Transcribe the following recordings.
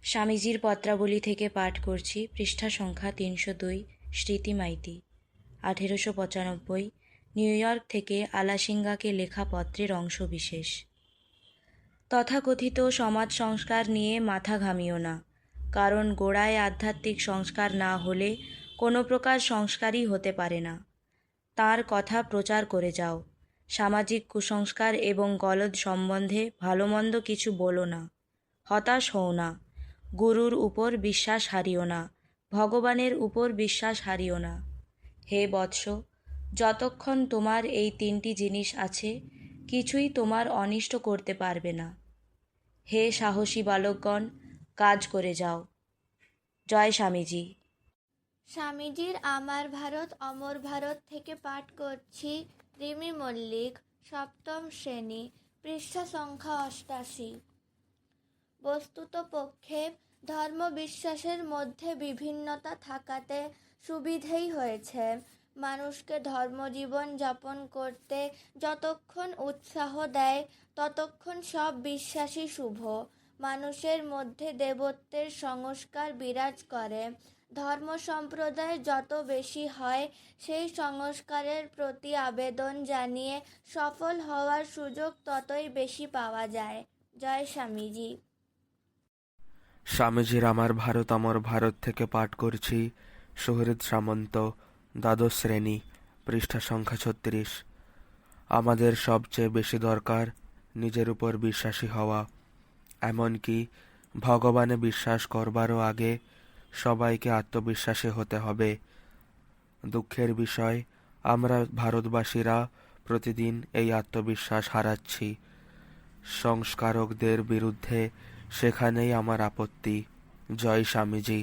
স্বামীজির পত্রাবলী থেকে পাঠ করছি। পৃষ্ঠা সংখ্যা ৩০২। স্মৃতি মাইতি, 1895, নিউ ইয়র্ক থেকে আলাসিঙ্গাকে লেখা পত্রের অংশবিশেষ। তথাকথিত সমাজ সংস্কার নিয়ে মাথা ঘামিও না, কারণ গোড়ায় আধ্যাত্মিক সংস্কার না হলে কোনো প্রকার সংস্কারই হতে পারে না। তার কথা প্রচার করে যাও। সামাজিক কুসংস্কার এবং গলদ সম্বন্ধে ভালো মন্দ কিছু বলো না। হতাশ হও না। গুরুর উপর বিশ্বাস হারিও না, ভগবানের উপর বিশ্বাস হারিও না। হে বৎস, যতক্ষণ তোমার এই তিনটি জিনিস আছে, কিছুই তোমার অনিষ্ট করতে পারবে না। হে সাহসী বালকগণ, কাজ করে যাও। জয় স্বামীজি। স্বামীজির আমার ভারত অমর ভারত থেকে পাঠ করছি। রিমি মল্লিক, সপ্তম শ্রেণী, পৃষ্ঠা সংখ্যা 88। বস্তুতপক্ষে ধর্ম বিশ্বাসের মধ্যে বিভিন্নতা থাকাতে সুবিধেই হয়েছে। মানুষকে ধর্মজীবন যাপন করতে যতক্ষণ উৎসাহ দেয়, ততক্ষণ সব বিশ্বাসই শুভ। মানুষের মধ্যে দেবত্বের সংস্কার বিরাজ করে। ধর্ম সম্প্রদায় যত বেশি হয়, সেই সংস্কারের প্রতি আবেদন জানিয়ে সফল হওয়ার সুযোগ ততই বেশি পাওয়া যায়। জয় স্বামীজি। স্বামীজির আমার ভারত অমর ভারত থেকে পাঠ করছি। সুহৃদ সামন্ত, দ্বাদশ শ্রেণী, পৃষ্ঠা সংখ্যা 36। আমাদের সবচেয়ে বেশি দরকার নিজের উপর বিশ্বাসী হওয়া। এমনকি ভগবানে বিশ্বাস করবারও আগে সবাইকে আত্মবিশ্বাসী হতে হবে। দুঃখের বিষয়, আমরা ভারতবাসীরা প্রতিদিন এই আত্মবিশ্বাস হারাচ্ছি। সংস্কারকদের বিরুদ্ধে সেখানেই আমার আপত্তি। জয় স্বামীজি।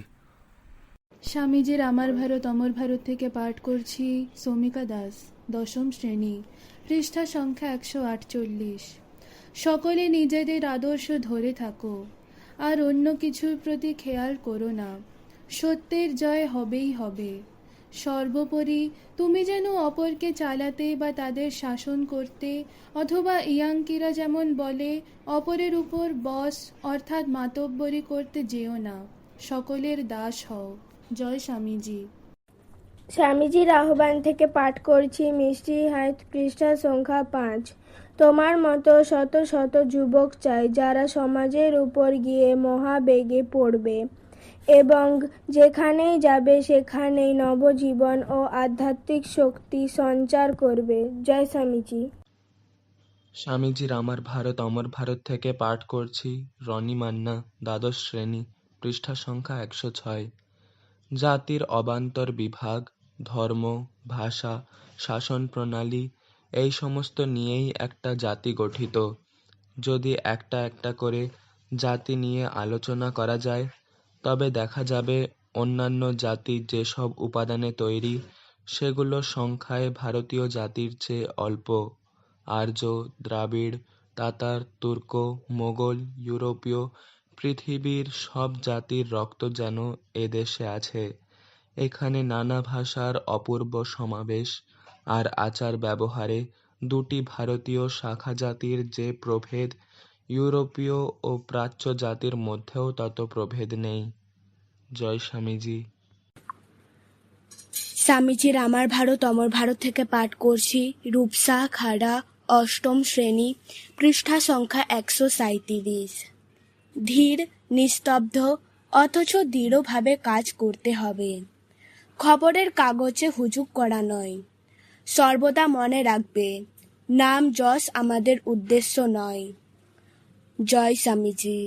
স্বামীজির আমার ভারত অমর ভারত থেকে পাঠ করছি। সৌমিকা দাস, দশম শ্রেণী, পৃষ্ঠা সংখ্যা 148। সকলে নিজেদের আদর্শ ধরে থাকো, আর অন্য কিছুর প্রতি খেয়াল করো না। সত্যের জয় হবেই হবে। সর্বোপরি তুমি যেন অপরকে চালাতে বা তাদের শাসন করতে, অথবা ইয়াঙ্কিরা যেমন বলে, অপরের উপর বস অর্থাৎ মাতব্বরি করতে যেও না। সকলের দাস হও। জয় স্বামীজি। স্বামীজির আহ্বান থেকে পাঠ করছি। মিষ্টি হাইত, পৃষ্ঠা সংখ্যা 5। তোমার মতো শত শত যুবক চাই, যারা সমাজের উপর গিয়ে মহাবেগে পড়বে এবং যেখানেই যাবে সেখানেই নবজীবন ও আধ্যাত্মিক শক্তি সঞ্চার করবে। জয় স্বামীজি। স্বামীজির আমার ভারত অমর ভারত থেকে পাঠ করছি। রনি মান্না, দ্বাদশ শ্রেণী, পৃষ্ঠা সংখ্যা 106। জাতির অবান্তর বিভাগ, ধর্ম, ভাষা, শাসন প্রণালী, এই সমস্ত নিয়েই একটা জাতি গঠিত। যদি একটা একটা করে জাতি নিয়ে আলোচনা করা যায়, তবে দেখা যাবে অন্যান্য জাতি যেসব উপাদানে তৈরি, সেগুলো সংখ্যায় ভারতীয় জাতির চেয়ে অল্প। আর্য, দ্রাবিড়, তাতার, তুর্ক, মোগল, ইউরোপীয়, পৃথিবীর সব জাতির রক্ত যেন এদেশে আছে। এখানে নানা ভাষার অপূর্ব সমাবেশ, আর আচার ব্যবহারে দুটি ভারতীয় শাখা জাতির যে প্রভেদ, ইউরোপীয় ও প্রাচ্য জাতির মধ্যেও তত প্রভেদ নেই। জয় স্বামীজি। স্বামীজির আমার ভারত অমর ভারত থেকে পাঠ করছি। রূপসা খাড়া, অষ্টম শ্রেণী, পৃষ্ঠা সংখ্যা 137। ধীর, নিস্তব্ধ, অথচ দৃঢ়ভাবে কাজ করতে হবে। খবরের কাগজে হুজুগ করা নয়। সর্বদা মনে রাখবে, নাম যশ আমাদের উদ্দেশ্য নয়। জয় স্বামীজি।